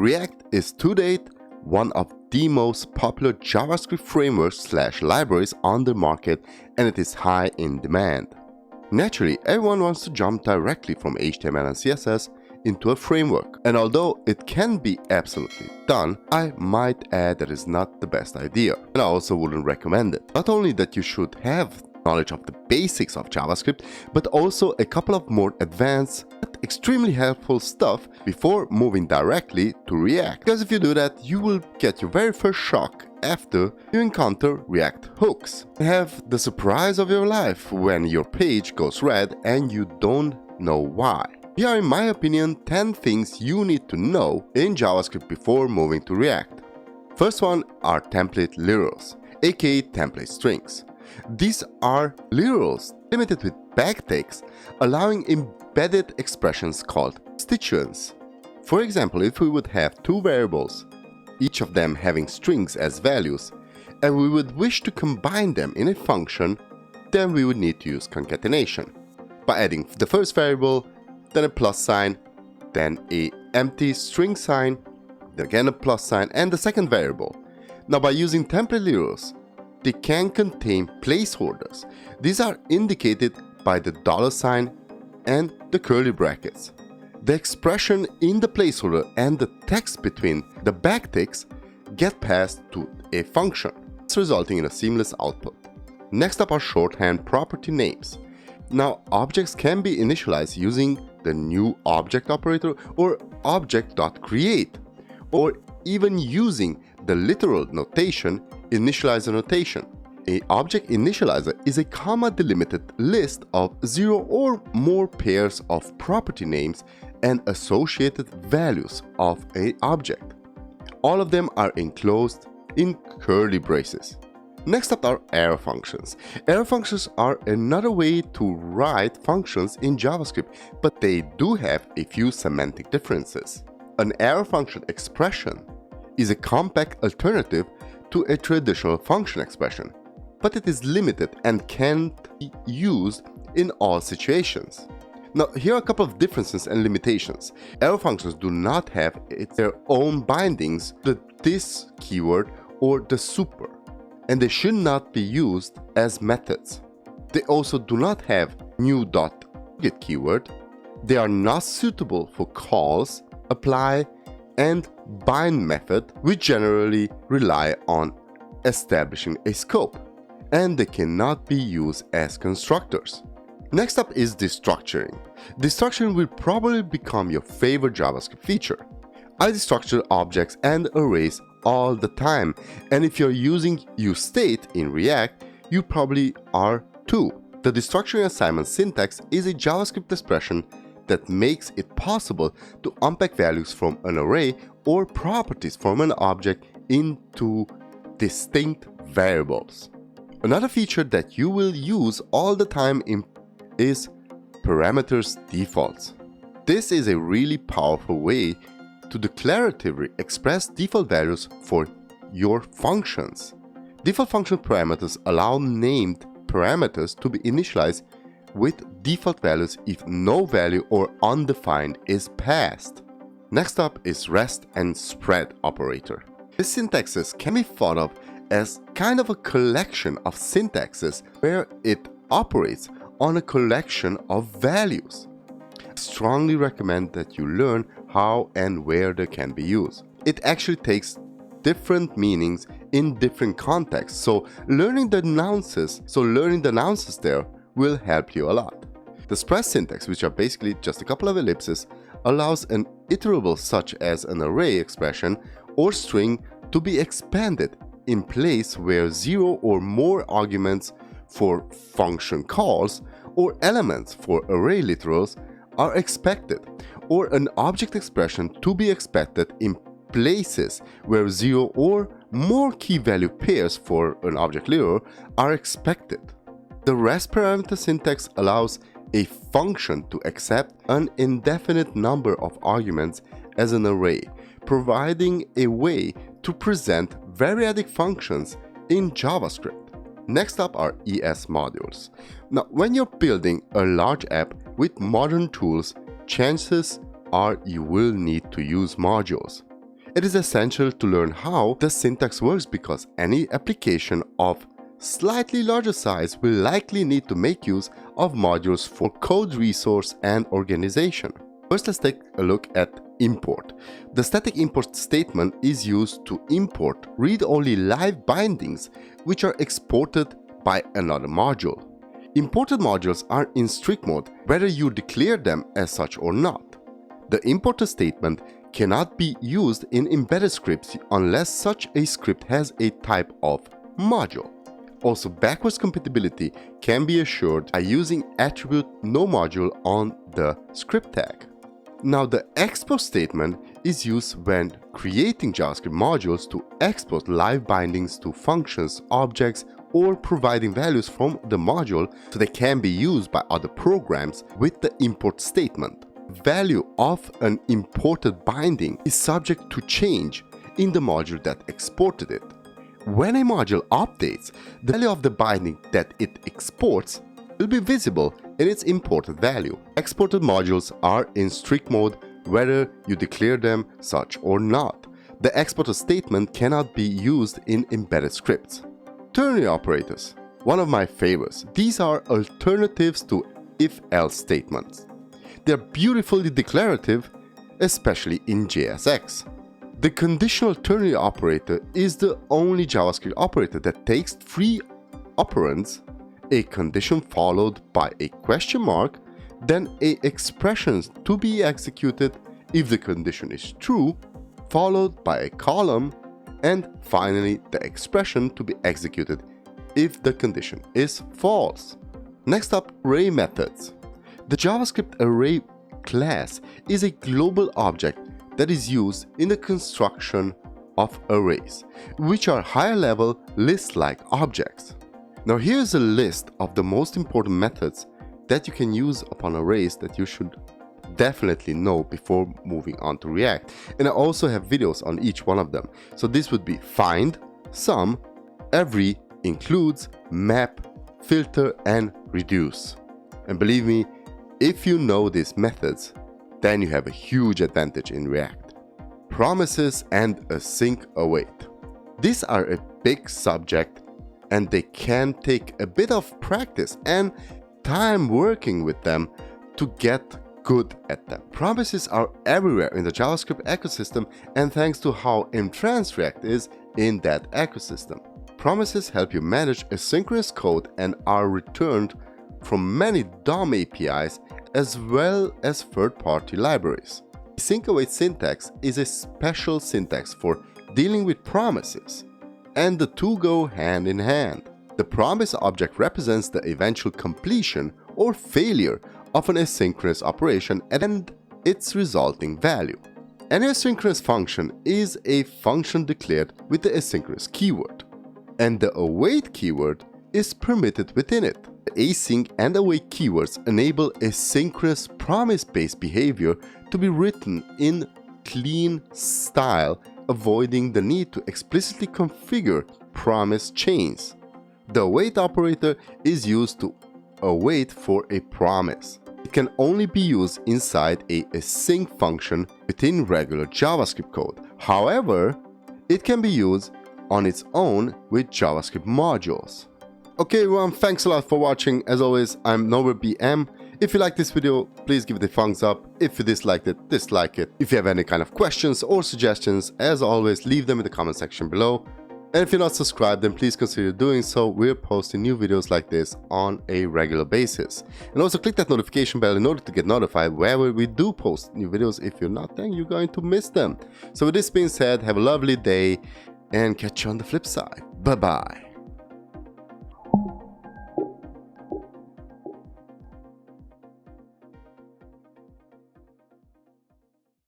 React is to date one of the most popular JavaScript frameworks/libraries on the market, and it is high in demand. Naturally, everyone wants to jump directly from HTML and CSS into a framework, and although it can be absolutely done, I might add that it's not the best idea, and I also wouldn't recommend it. Not only that you should have knowledge of the basics of JavaScript, but also a couple of more advanced, extremely helpful stuff before moving directly to React. Because if you do that, you will get your very first shock after you encounter React hooks. Have the surprise of your life when your page goes red and you don't know why. Here are, in my opinion, 10 things you need to know in JavaScript before moving to React. First one are template literals, aka template strings. These are literals limited with backticks, allowing embedded expressions called constituents. For example, if we would have two variables, each of them having strings as values, and we would wish to combine them in a function, then we would need to use concatenation by adding the first variable, then a plus sign, then an empty string sign, then again a plus sign, and the second variable. Now, by using template literals, they can contain placeholders. These are indicated by the $sign and the curly brackets. The expression in the placeholder and the text between the backticks get passed to a function, resulting in a seamless output. Next up are shorthand property names. Now, objects can be initialized using the new object operator or object.create, or even using the literal notation initializer notation. An object initializer is a comma-delimited list of 0 or more pairs of property names and associated values of an object. All of them are enclosed in curly braces. Next up are arrow functions. Arrow functions are another way to write functions in JavaScript, but they do have a few semantic differences. An arrow function expression is a compact alternative to a traditional function expression, but it is limited and can't be used in all situations. Now, here are a couple of differences and limitations. Arrow functions do not have their own bindings to this keyword or the super, and they should not be used as methods. They also do not have new.get keyword. They are not suitable for calls, apply, and bind method, which generally rely on establishing a scope, and they cannot be used as constructors. Next up is destructuring. Destructuring will probably become your favorite JavaScript feature. I destructure objects and arrays all the time, and if you're using useState in React, you probably are too. The destructuring assignment syntax is a JavaScript expression that makes it possible to unpack values from an array or properties from an object into distinct variables. Another feature that you will use all the time is parameters defaults. This is a really powerful way to declaratively express default values for your functions. Default function parameters allow named parameters to be initialized with default values if no value or undefined is passed. Next up is rest and spread operator. This syntaxes can be thought of as kind of a collection of syntaxes where it operates on a collection of values. I strongly recommend that you learn how and where they can be used. It actually takes different meanings in different contexts, so learning the nuances there will help you a lot. The spread syntax, which are basically just a couple of ellipses, allows an iterable such as an array expression or string to be expanded in place where 0 or more arguments for function calls or elements for array literals are expected, or an object expression to be expected in places where 0 or more key value pairs for an object literal are expected. The rest parameter syntax allows a function to accept an indefinite number of arguments as an array, providing a way to present variadic functions in JavaScript. Next up are ESModules. Now, when you're building a large app with modern tools, chances are you will need to use modules. It is essential to learn how the syntax works because any application of slightly larger size will likely need to make use of modules for code resource and organization. First, let's take a look at import. The static import statement is used to import read-only live bindings which are exported by another module. Imported modules are in strict mode whether you declare them as such or not. The importer statement cannot be used in embedded scripts unless such a script has a type of module. Also, backwards compatibility can be assured by using attribute noModule on the script tag. Now, the export statement is used when creating JavaScript modules to export live bindings to functions, objects, or providing values from the module so they can be used by other programs with the import statement. Value of an imported binding is subject to change in the module that exported it. When a module updates, the value of the binding that it exports will be visible in its imported value. Exported modules are in strict mode whether you declare them such or not. The exporter statement cannot be used in embedded scripts. Ternary operators, one of my favorites. These are alternatives to if-else statements. They're beautifully declarative, especially in JSX. The conditional ternary operator is the only JavaScript operator that takes three operands, a condition followed by a question mark, then a expression to be executed if the condition is true, followed by a column, and finally the expression to be executed if the condition is false. Next up, array methods. The JavaScript array class is a global object that is used in the construction of arrays, which are higher-level list-like objects. Now here's a list of the most important methods that you can use upon arrays that you should definitely know before moving on to React. And I also have videos on each one of them. So this would be find, sum, every, includes, map, filter, and reduce. And believe me, if you know these methods, then you have a huge advantage in React. Promises and async await. These are a big subject and they can take a bit of practice and time working with them to get good at them. Promises are everywhere in the JavaScript ecosystem, and thanks to how entranced React is in that ecosystem. Promises help you manage asynchronous code and are returned from many DOM APIs as well as third-party libraries. Async await syntax is a special syntax for dealing with promises, and the two go hand in hand. The promise object represents the eventual completion or failure of an asynchronous operation and its resulting value. An asynchronous function is a function declared with the asynchronous keyword, and the await keyword is permitted within it. The async and await keywords enable asynchronous promise-based behavior to be written in clean style, avoiding the need to explicitly configure promise chains. The await operator is used to await for a promise. It can only be used inside a async function within regular JavaScript code. However, it can be used on its own with JavaScript modules. Okay everyone, thanks a lot for watching. As always, I'm NovaBM. If you like this video, please give it a thumbs up. If you disliked it, dislike it. If you have any kind of questions or suggestions, as always, leave them in the comment section below. And if you're not subscribed, then please consider doing so. We're posting new videos like this on a regular basis. And also click that notification bell in order to get notified whenever we do post new videos. If you're not, then you're going to miss them. So with this being said, have a lovely day and catch you on the flip side. Bye bye.